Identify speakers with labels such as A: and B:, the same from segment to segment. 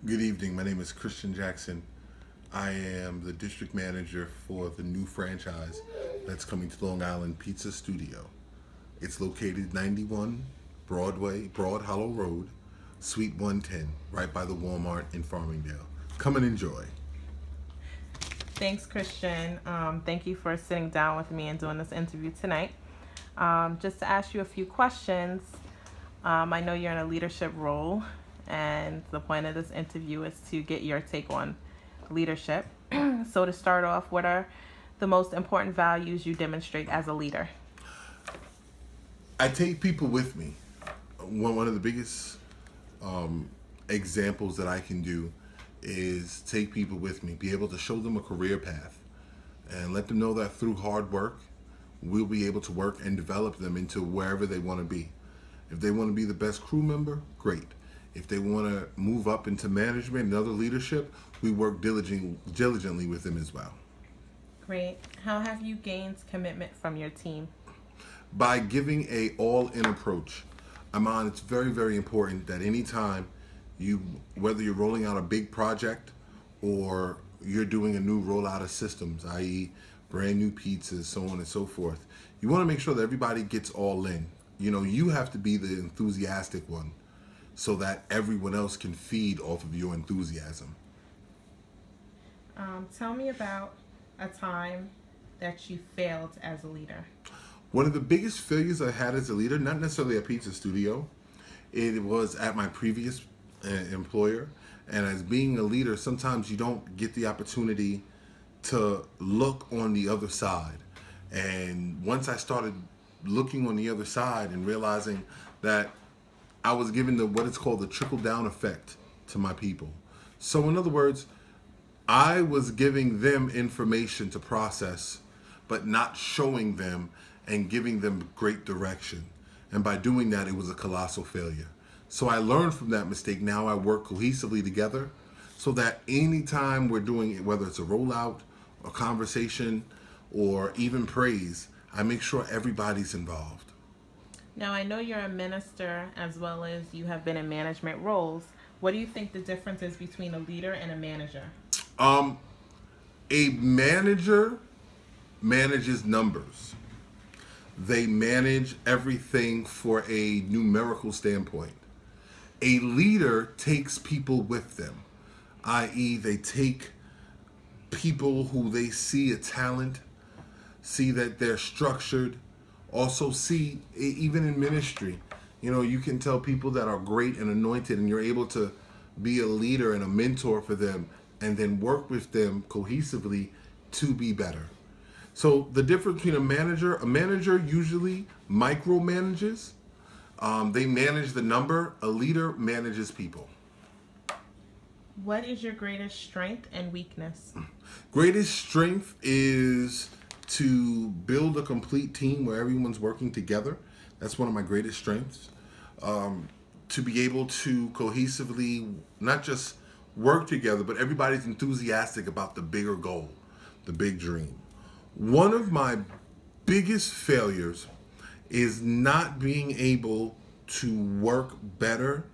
A: Good evening. My name is Christian Jackson. I am the district manager for the new franchise that's coming to Long Island Pizza Studio. It's located 91 Broad Hollow Road, Suite 110, right by the Walmart in Farmingdale. Come and enjoy.
B: Thanks, Christian. Thank you for sitting down with me and doing this interview tonight. Just to ask you a few questions, I know you're in a leadership role, and the point of this interview is to get your take on leadership. So, to start off, what are the most important values you demonstrate as a leader?
A: I take people with me. One of the biggest examples that I can do is take people with me, be able to show them a career path, and let them know that through hard work, we'll be able to work and develop them into wherever they want to be. If they want to be the best crew member, great. If they want to move up into management and other leadership, we work diligently with them as well.
B: Great. How have you gained commitment from your team?
A: By giving a all-in approach. Iman, it's very, very important that anytime whether you're rolling out a big project or you're doing a new rollout of systems, i.e. brand new pizzas, so on and so forth, you want to make sure that everybody gets all in. You have to be the enthusiastic one so that everyone else can feed off of your enthusiasm.
B: Tell me about a time that you failed as a leader.
A: One of the biggest failures I had as a leader, not necessarily at Pizza Studio, it was at my previous employer. And as being a leader, sometimes you don't get the opportunity to look on the other side. And once I started looking on the other side and realizing that I was given what is called the trickle down effect to my people. So in other words, I was giving them information to process, but not showing them and giving them great direction. And by doing that, it was a colossal failure. So I learned from that mistake. Now I work cohesively together so that anytime we're doing it, whether it's a rollout, a conversation, or even praise, I make sure everybody's involved.
B: Now, I know you're a minister as well as you have been in management roles. What do you think the difference is between a leader and a manager?
A: Um, a manager manages numbers. They manage everything for a numerical standpoint. A leader takes people with them, i.e., they take people who they see a talent, see that they're structured, also see, even in ministry, you can tell people that are great and anointed, and you're able to be a leader and a mentor for them, and then work with them cohesively to be better. So the difference between a manager usually micromanages. They manage the number. A leader manages people.
B: What is your greatest strength and weakness?
A: Greatest strength is to build a complete team where everyone's working together. That's one of my greatest strengths. To be able to cohesively not just work together, but everybody's enthusiastic about the bigger goal, the big dream. One of my biggest failures is not being able to work better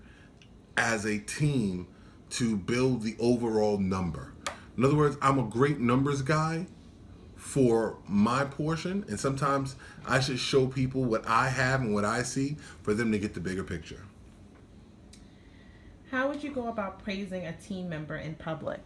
A: as a team to build the overall number. In other words, I'm a great numbers guy for my portion, and sometimes I should show people what I have and what I see for them to get the bigger picture.
B: How would you go about praising a team member in public?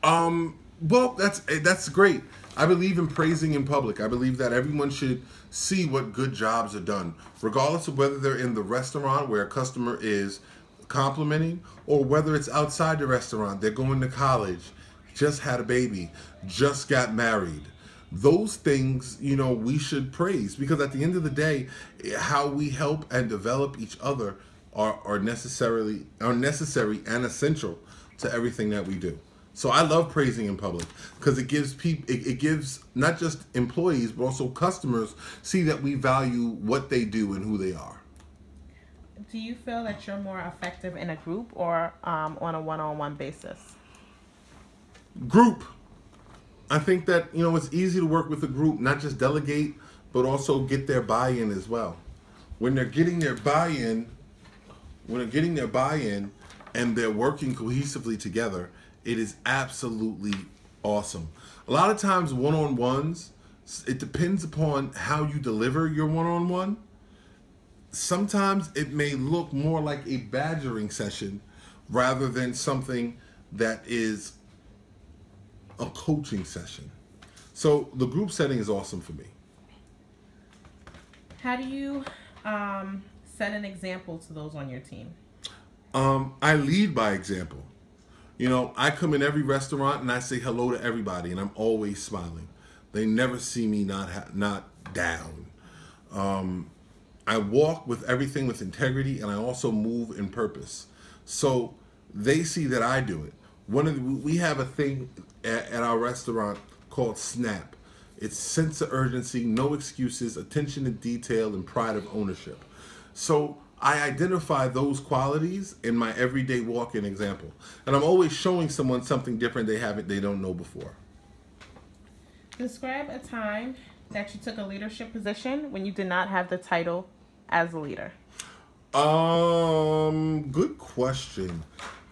A: Well, that's great. I believe in praising in public. I believe that everyone should see what good jobs are done, regardless of whether they're in the restaurant where a customer is complimenting, or whether it's outside the restaurant, they're going to college, just had a baby, just got married. Those things, we should praise, because at the end of the day, how we help and develop each other are necessary and essential to everything that we do. So I love praising in public because it gives not just employees but also customers see that we value what they do and who they are.
B: Do you feel that you're more effective in a group or on a one-on-one basis?
A: Group. I think that it's easy to work with a group, not just delegate, but also get their buy-in as well. When they're getting their buy-in, and they're working cohesively together, it is absolutely awesome. A lot of times, one-on-ones, it depends upon how you deliver your one-on-one. Sometimes it may look more like a badgering session rather than something that is a coaching session. So the group setting is awesome for me.
B: How do you set an example to those on your team?
A: I lead by example. I come in every restaurant and I say hello to everybody, and I'm always smiling. They never see me not down. I walk with everything with integrity, and I also move in purpose. So they see that I do it. We have a thing at our restaurant called SNAP. It's sense of urgency, no excuses, attention to detail, and pride of ownership. So I identify those qualities in my everyday walk-in example, and I'm always showing someone something different they don't know before.
B: Describe a time that you took a leadership position when you did not have the title as a leader.
A: Good question.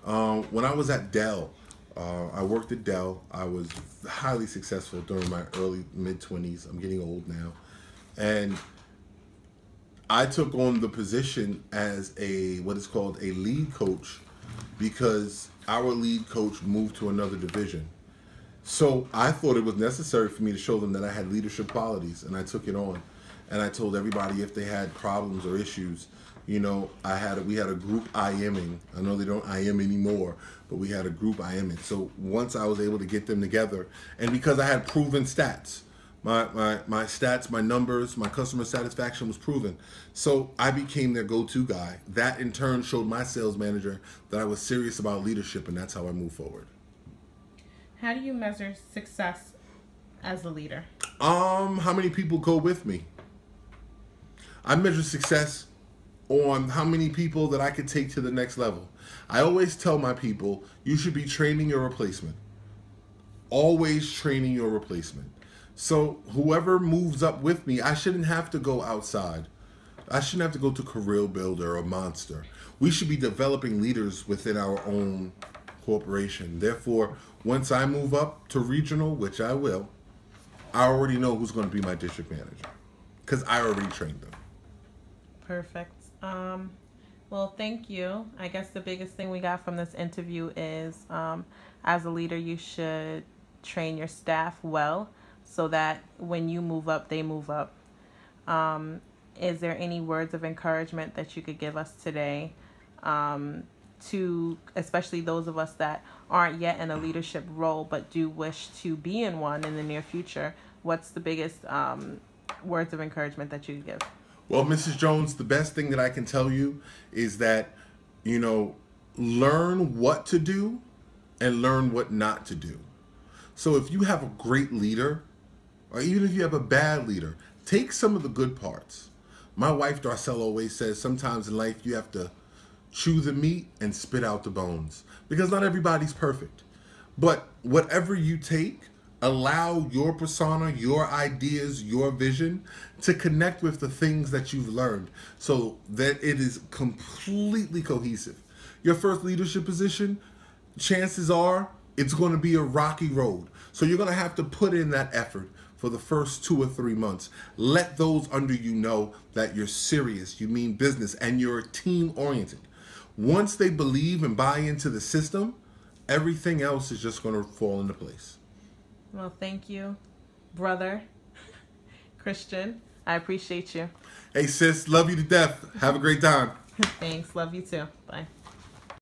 A: When I was at Dell, I worked at Dell. I was highly successful during my early mid-20s. I'm getting old now, and I took on the position as what is called a lead coach because our lead coach moved to another division. So I thought it was necessary for me to show them that I had leadership qualities, and I took it on. And I told everybody if they had problems or issues, we had a group IMing. I know they don't IM anymore, but we had a group IMing. So once I was able to get them together, and because I had proven stats, my stats, my numbers, my customer satisfaction was proven. So I became their go-to guy. That in turn showed my sales manager that I was serious about leadership, and that's how I moved forward.
B: How do you measure success as a leader?
A: How many people go with me? I measure success on how many people that I could take to the next level. I always tell my people, you should be training your replacement. Always training your replacement. So whoever moves up with me, I shouldn't have to go outside. I shouldn't have to go to Career Builder or Monster. We should be developing leaders within our own corporation. Therefore, once I move up to regional, which I will, I already know who's going to be my district manager because I already trained them.
B: Perfect. Well, thank you. I guess the biggest thing we got from this interview is as a leader, you should train your staff well so that when you move up, they move up. Is there any words of encouragement that you could give us today to especially those of us that aren't yet in a leadership role but do wish to be in one in the near future? What's the biggest words of encouragement that you could give?
A: Well, Mrs. Jones, the best thing that I can tell you is that, learn what to do and learn what not to do. So if you have a great leader, or even if you have a bad leader, take some of the good parts. My wife, Darcella, always says sometimes in life you have to chew the meat and spit out the bones because not everybody's perfect. But whatever you take, allow your persona, your ideas, your vision to connect with the things that you've learned so that it is completely cohesive. Your first leadership position, chances are it's going to be a rocky road. So you're going to have to put in that effort for the first 2 or 3 months. Let those under you know that you're serious, you mean business, and you're team oriented. Once they believe and buy into the system, everything else is just going to fall into place.
B: Well, thank you, brother Christian. I appreciate you.
A: Hey, sis, love you to death. Have a great time.
B: Thanks. Love you too. Bye.